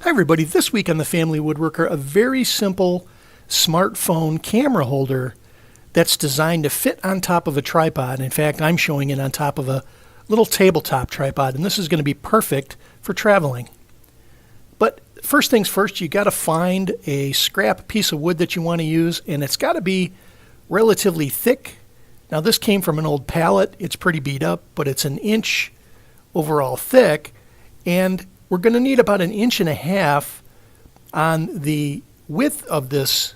Hi everybody, this week on The Family Woodworker, a very simple smartphone camera holder that's designed to fit on top of a tripod. In fact, I'm showing it on top of a little tabletop tripod, and this is going to be perfect for traveling. But first things first, you got to find a scrap piece of wood that you want to use, and it's got to be relatively thick. Now this came from an old pallet. It's pretty beat up, but it's an inch overall thick, and we're going to need about 1.5 inches on the width of this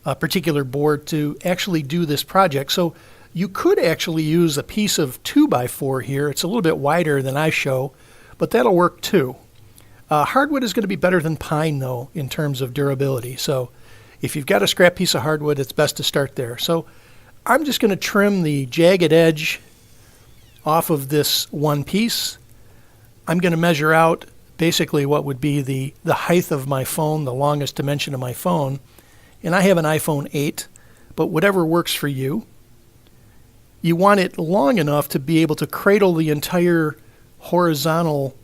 particular board to actually do this project. So you could actually use a piece of 2x4 here. It's a little bit wider than I show, but that'll work too. Hardwood is going to be better than pine though in terms of durability. So if you've got a scrap piece of hardwood, it's best to start there. So I'm just going to trim the jagged edge off of this one piece. I'm going to measure out basically what would be the height of my phone, the longest dimension of my phone. And I have an iPhone 8, but whatever works for you. You want it long enough to be able to cradle the entire horizontal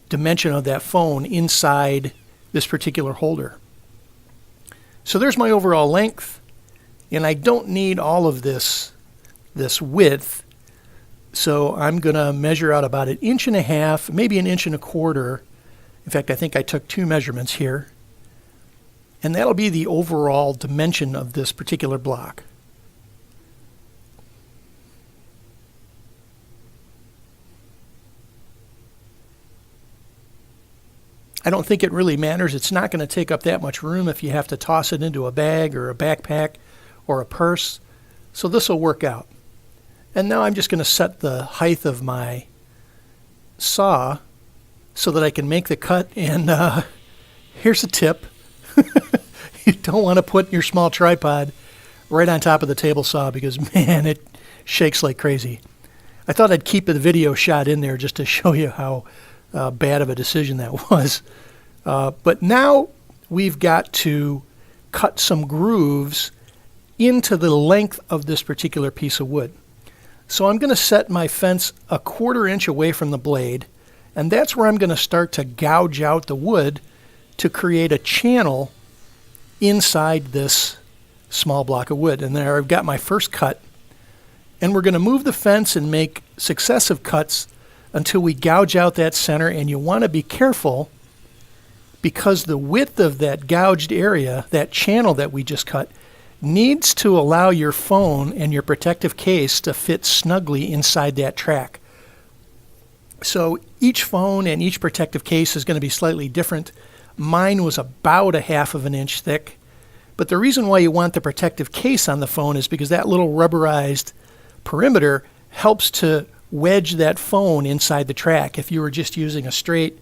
dimension of that phone inside this particular holder. So there's my overall length, and I don't need all of this width. So I'm going to measure out about 1.5 inches, maybe 1.25 inches. In fact, I think I took 2 measurements here. And that'll be the overall dimension of this particular block. I don't think it really matters. It's not going to take up that much room if you have to toss it into a bag or a backpack or a purse. So this will work out. And now I'm just going to set the height of my saw so that I can make the cut. And here's a tip. You don't want to put your small tripod right on top of the table saw because, man, it shakes like crazy. I thought I'd keep the video shot in there just to show you how bad of a decision that was. But now we've got to cut some grooves into the length of this particular piece of wood. So I'm going to set my fence 1/4 inch away from the blade, and that's where I'm going to start to gouge out the wood to create a channel inside this small block of wood. And there I've got my first cut, and we're going to move the fence and make successive cuts until we gouge out that center. And you want to be careful because the width of that gouged area, that channel that we just cut, needs to allow your phone and your protective case to fit snugly inside that track. So each phone and each protective case is going to be slightly different. Mine was about 1/2 inch thick. But the reason why you want the protective case on the phone is because that little rubberized perimeter helps to wedge that phone inside the track. If you were just using a straight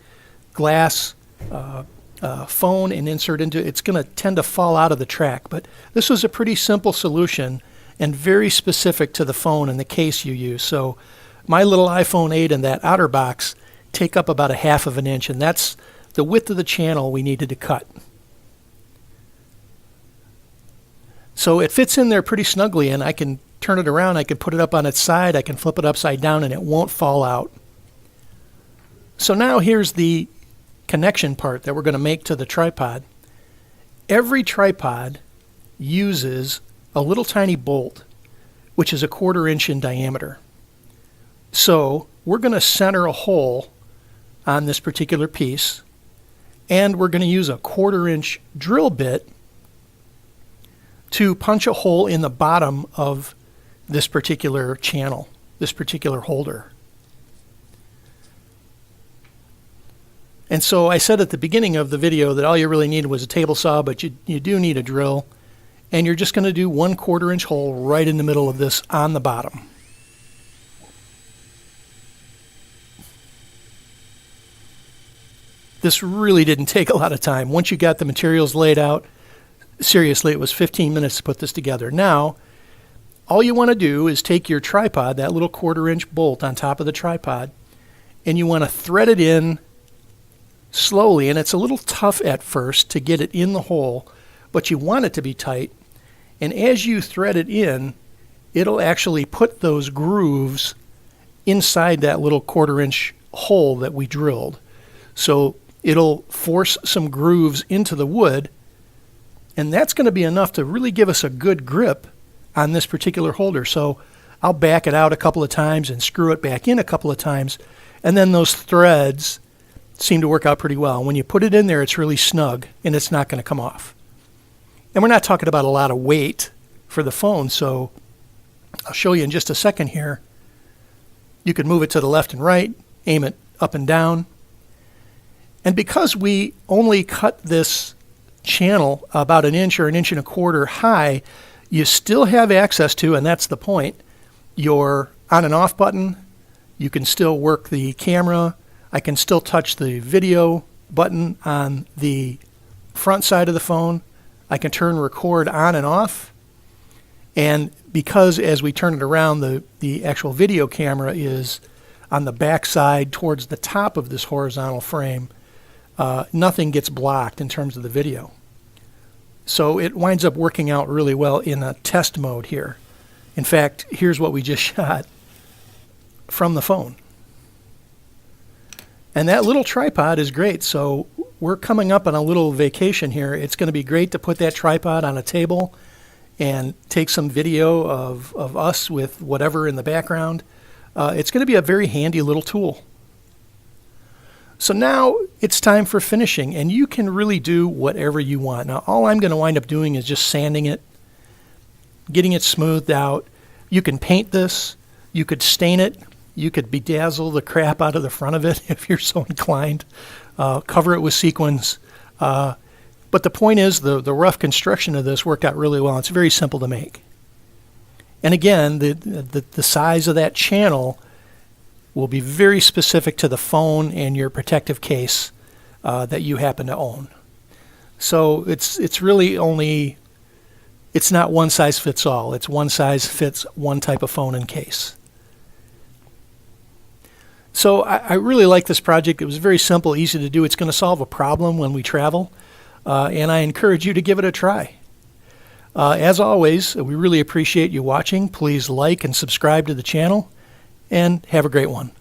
glass phone and insert into it, it's going to tend to fall out of the track. But this was a pretty simple solution and very specific to the phone and the case you use. So my little iPhone 8 and that outer box take up about 1/2 inch, and that's the width of the channel we needed to cut. So it fits in there pretty snugly, and I can turn it around, I can put it up on its side, I can flip it upside down, and it won't fall out. So now here's the connection part that we're going to make to the tripod. Every tripod uses a little tiny bolt, which is 1/4 inch in diameter. So we're going to center a hole on this particular piece, and we're going to use a 1/4 inch drill bit to punch a hole in the bottom of this particular channel, this particular holder. And so I said at the beginning of the video that all you really needed was a table saw, but you do need a drill. And you're just going to do 1/4 inch hole right in the middle of this on the bottom. This really didn't take a lot of time. Once you got the materials laid out, seriously, it was 15 minutes to put this together. Now, all you want to do is take your tripod, that little 1/4 inch bolt on top of the tripod, and you want to thread it in slowly. And it's a little tough at first to get it in the hole, but you want it to be tight. And as you thread it in, it'll actually put those grooves inside that little 1/4 inch hole that we drilled. So it'll force some grooves into the wood, and that's going to be enough to really give us a good grip on this particular holder. So I'll back it out a couple of times and screw it back in a couple of times, and then those threads seem to work out pretty well. When you put it in there, it's really snug and it's not going to come off. And we're not talking about a lot of weight for the phone, so I'll show you in just a second here. You can move it to the left and right, aim it up and down. And because we only cut this channel about 1 inch or 1.25 inches high, you still have access to, and that's the point, your on and off button. You can still work the camera. I can still touch the video button on the front side of the phone. I can turn record on and off. And because as we turn it around, the actual video camera is on the back side towards the top of this horizontal frame, nothing gets blocked in terms of the video. So it winds up working out really well in a test mode here. In fact, here's what we just shot from the phone. And that little tripod is great. So we're coming up on a little vacation here. It's going to be great to put that tripod on a table and take some video of us with whatever in the background. It's going to be a very handy little tool. So now it's time for finishing, and you can really do whatever you want. Now all I'm going to wind up doing is just sanding it, getting it smoothed out. You can paint this, you could stain it, you could bedazzle the crap out of the front of it if you're so inclined, cover it with sequins. But the point is the rough construction of this worked out really well. It's very simple to make. And again, the size of that channel will be very specific to the phone and your protective case that you happen to own. So it's really only, it's not one size fits all. It's one size fits one type of phone and case. So I really like this project. It was very simple, easy to do. It's going to solve a problem when we travel, and I encourage you to give it a try. As always, we really appreciate you watching. Please like and subscribe to the channel, and have a great one.